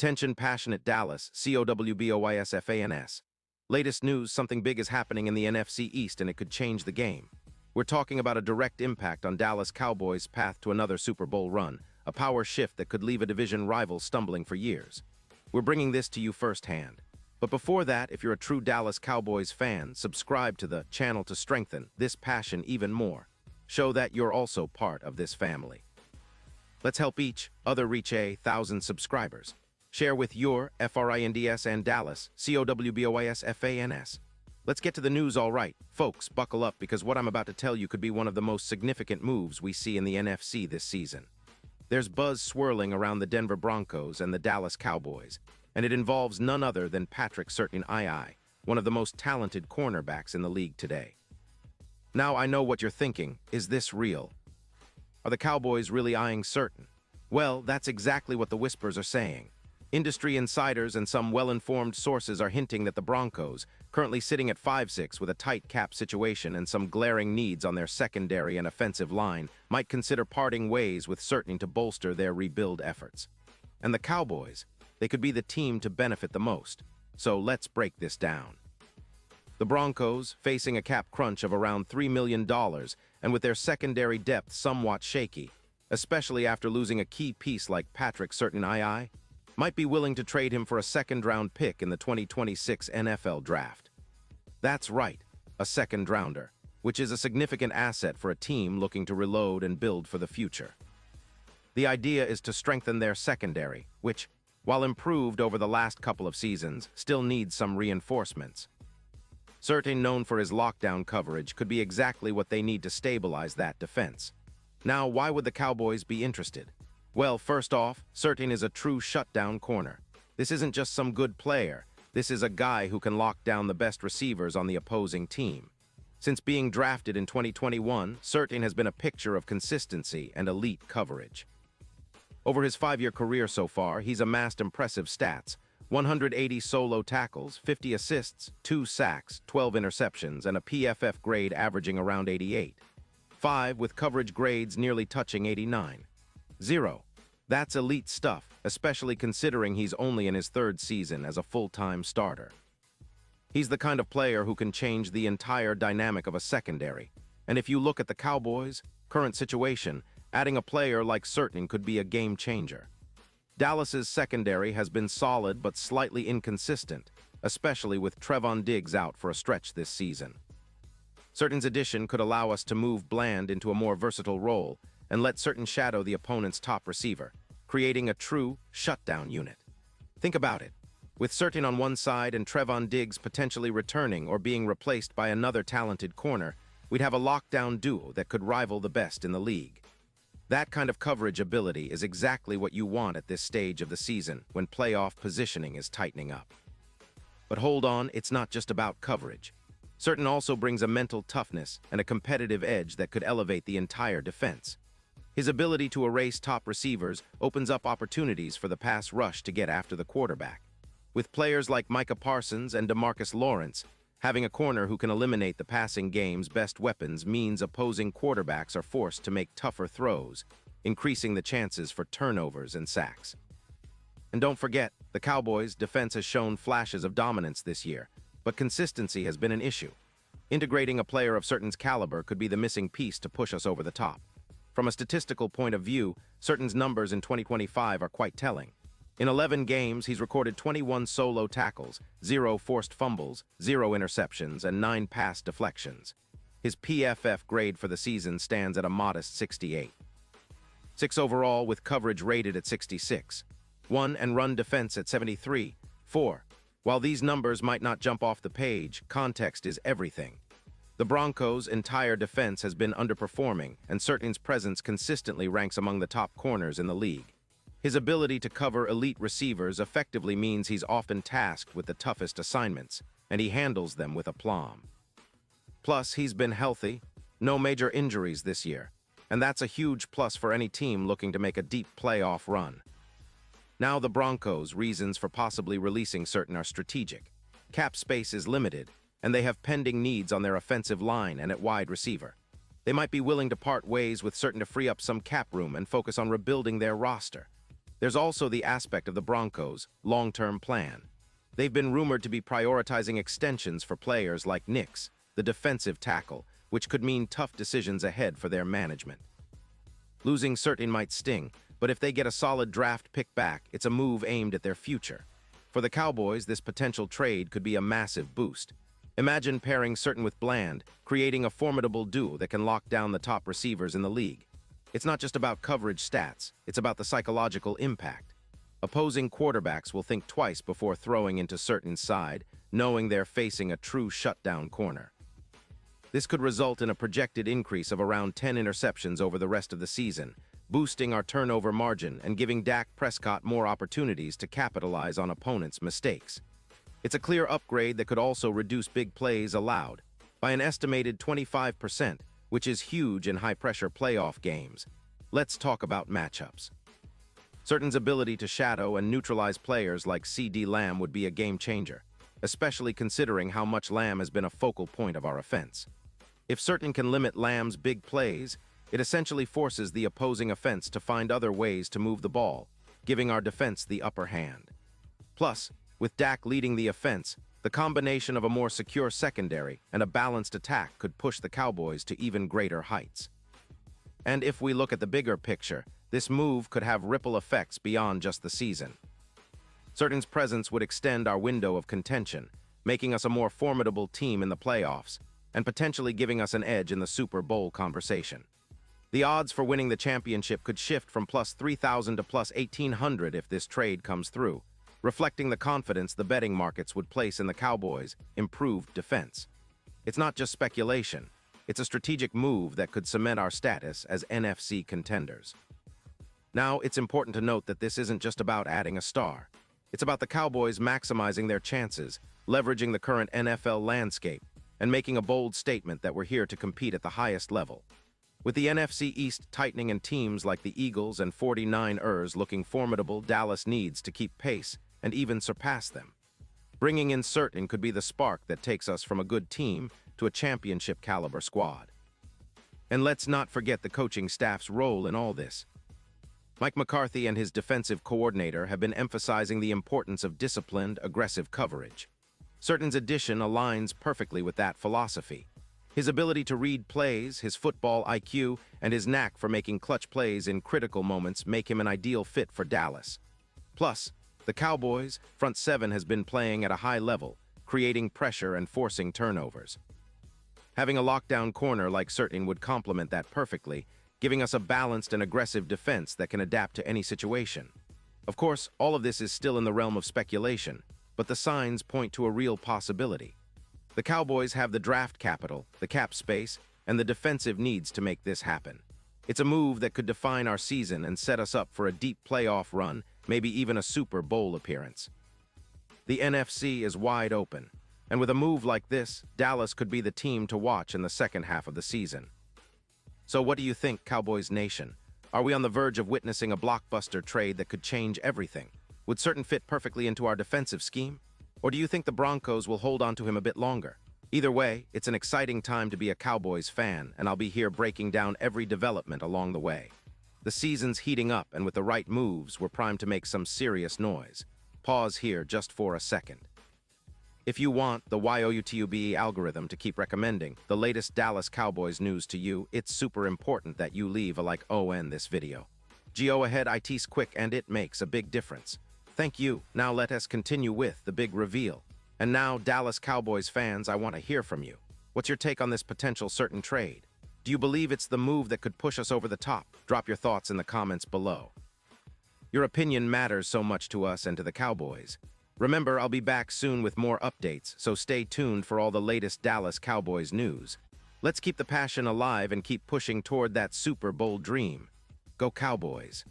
Attention passionate Dallas, Cowboys. Latest news, something big is happening in the NFC East and it could change the game. We're talking about a direct impact on Dallas Cowboys' path to another Super Bowl run, a power shift that could leave a division rival stumbling for years. We're bringing this to you firsthand. But before that, if you're a true Dallas Cowboys fan, subscribe to the channel to strengthen this passion even more. Show that you're also part of this family. Let's help each other reach 1,000 subscribers. Share with your FRINDS and Dallas, COWBOYSFANS. Let's get to the news all right. Folks, buckle up because what I'm about to tell you could be one of the most significant moves we see in the NFC this season. There's buzz swirling around the Denver Broncos and the Dallas Cowboys, and it involves none other than Patrick Surtain, one of the most talented cornerbacks in the league today. Now I know what you're thinking, is this real? Are the Cowboys really eyeing Surtain? Well, that's exactly what the whispers are saying. Industry insiders and some well-informed sources are hinting that the Broncos, currently sitting at 5-6 with a tight cap situation and some glaring needs on their secondary and offensive line, might consider parting ways with Surtain to bolster their rebuild efforts. And the Cowboys, they could be the team to benefit the most. So let's break this down. The Broncos, facing a cap crunch of around $3 million, and with their secondary depth somewhat shaky, especially after losing a key piece like Patrick Surtain, might be willing to trade him for a second-round pick in the 2026 NFL Draft. That's right, a second-rounder, which is a significant asset for a team looking to reload and build for the future. The idea is to strengthen their secondary, which, while improved over the last couple of seasons, still needs some reinforcements. Surtain, known for his lockdown coverage, could be exactly what they need to stabilize that defense. Now, why would the Cowboys be interested? Well, first off, Surtain is a true shutdown corner. This isn't just some good player. This is a guy who can lock down the best receivers on the opposing team. Since being drafted in 2021, Surtain has been a picture of consistency and elite coverage. Over his 5-year career so far, he's amassed impressive stats: 180 solo tackles, 50 assists, 2 sacks, 12 interceptions, and a PFF grade averaging around 88. 5 with coverage grades nearly touching 89. 0. That's elite stuff, especially considering he's only in his 3rd season as a full-time starter. He's the kind of player who can change the entire dynamic of a secondary. And if you look at the Cowboys' current situation, adding a player like Surtain could be a game changer. Dallas's secondary has been solid but slightly inconsistent, especially with Trevon Diggs out for a stretch this season. Surtain's addition could allow us to move Bland into a more versatile role and let Surtain shadow the opponent's top receiver, creating a true shutdown unit. Think about it. With Surtain on one side and Trevon Diggs potentially returning or being replaced by another talented corner, we'd have a lockdown duo that could rival the best in the league. That kind of coverage ability is exactly what you want at this stage of the season when playoff positioning is tightening up. But hold on, it's not just about coverage. Surtain also brings a mental toughness and a competitive edge that could elevate the entire defense. His ability to erase top receivers opens up opportunities for the pass rush to get after the quarterback. With players like Micah Parsons and DeMarcus Lawrence, having a corner who can eliminate the passing game's best weapons means opposing quarterbacks are forced to make tougher throws, increasing the chances for turnovers and sacks. And don't forget, the Cowboys' defense has shown flashes of dominance this year, but consistency has been an issue. Integrating a player of Surtain's caliber could be the missing piece to push us over the top. From a statistical point of view, Surtain's numbers in 2025 are quite telling. In 11 games, he's recorded 21 solo tackles, 0 forced fumbles, 0 interceptions, and 9 pass deflections. His PFF grade for the season stands at a modest 68. 6 overall with coverage rated at 66. 1 and run defense at 73. 4. While these numbers might not jump off the page, context is everything. The Broncos' entire defense has been underperforming, and Surtain's presence consistently ranks among the top corners in the league. His ability to cover elite receivers effectively means he's often tasked with the toughest assignments, and he handles them with aplomb. Plus, he's been healthy, no major injuries this year, and that's a huge plus for any team looking to make a deep playoff run. Now the Broncos' reasons for possibly releasing Surtain are strategic. Cap space is limited, and they have pending needs on their offensive line and at wide receiver. They might be willing to part ways with Surtain to free up some cap room and focus on rebuilding their roster. There's also the aspect of the Broncos' long-term plan. They've been rumored to be prioritizing extensions for players like Nix, the defensive tackle, which could mean tough decisions ahead for their management. Losing Certain might sting, but if they get a solid draft pick back, it's a move aimed at their future. For the Cowboys, this potential trade could be a massive boost. Imagine pairing Certain with Bland, creating a formidable duo that can lock down the top receivers in the league. It's not just about coverage stats, it's about the psychological impact. Opposing quarterbacks will think twice before throwing into Certain's side, knowing they're facing a true shutdown corner. This could result in a projected increase of around 10 interceptions over the rest of the season, boosting our turnover margin and giving Dak Prescott more opportunities to capitalize on opponents' mistakes. It's a clear upgrade that could also reduce big plays allowed by an estimated 25%, which is huge in high-pressure playoff games. Let's talk about matchups. Certain's ability to shadow and neutralize players like C.D. Lamb would be a game-changer, especially considering how much Lamb has been a focal point of our offense. If Certain can limit Lamb's big plays, it essentially forces the opposing offense to find other ways to move the ball, giving our defense the upper hand. Plus, with Dak leading the offense, the combination of a more secure secondary and a balanced attack could push the Cowboys to even greater heights. And if we look at the bigger picture, this move could have ripple effects beyond just the season. Certain's presence would extend our window of contention, making us a more formidable team in the playoffs, and potentially giving us an edge in the Super Bowl conversation. The odds for winning the championship could shift from plus 3,000 to plus 1,800 if this trade comes through, reflecting the confidence the betting markets would place in the Cowboys' improved defense. It's not just speculation, it's a strategic move that could cement our status as NFC contenders. Now, it's important to note that this isn't just about adding a star. It's about the Cowboys maximizing their chances, leveraging the current NFL landscape, and making a bold statement that we're here to compete at the highest level. With the NFC East tightening and teams like the Eagles and 49ers looking formidable, Dallas needs to keep pace and even surpass them. Bringing in Certain could be the spark that takes us from a good team to a championship-caliber squad. And let's not forget the coaching staff's role in all this. Mike McCarthy and his defensive coordinator have been emphasizing the importance of disciplined, aggressive coverage. Certain's addition aligns perfectly with that philosophy. His ability to read plays, his football IQ, and his knack for making clutch plays in critical moments make him an ideal fit for Dallas. Plus, the Cowboys' front seven has been playing at a high level, creating pressure and forcing turnovers. Having a lockdown corner like Certain would complement that perfectly, giving us a balanced and aggressive defense that can adapt to any situation. Of course, all of this is still in the realm of speculation, but the signs point to a real possibility. The Cowboys have the draft capital, the cap space, and the defensive needs to make this happen. It's a move that could define our season and set us up for a deep playoff run, maybe even a Super Bowl appearance. The NFC is wide open, and with a move like this, Dallas could be the team to watch in the second half of the season. So what do you think, Cowboys Nation? Are we on the verge of witnessing a blockbuster trade that could change everything? Would Certain fit perfectly into our defensive scheme? Or do you think the Broncos will hold on to him a bit longer? Either way, it's an exciting time to be a Cowboys fan, and I'll be here breaking down every development along the way. The season's heating up, and with the right moves, we're primed to make some serious noise. Pause here just for a second. If you want the YOUTUBE algorithm to keep recommending the latest Dallas Cowboys news to you, it's super important that you leave a like on this video. Go ahead, it's quick and it makes a big difference. Thank you. Now let us continue with the big reveal. And now, Dallas Cowboys fans, I want to hear from you. What's your take on this potential Certain trade? Do you believe it's the move that could push us over the top? Drop your thoughts in the comments below. Your opinion matters so much to us and to the Cowboys. Remember, I'll be back soon with more updates, so stay tuned for all the latest Dallas Cowboys news. Let's keep the passion alive and keep pushing toward that Super Bowl dream. Go Cowboys!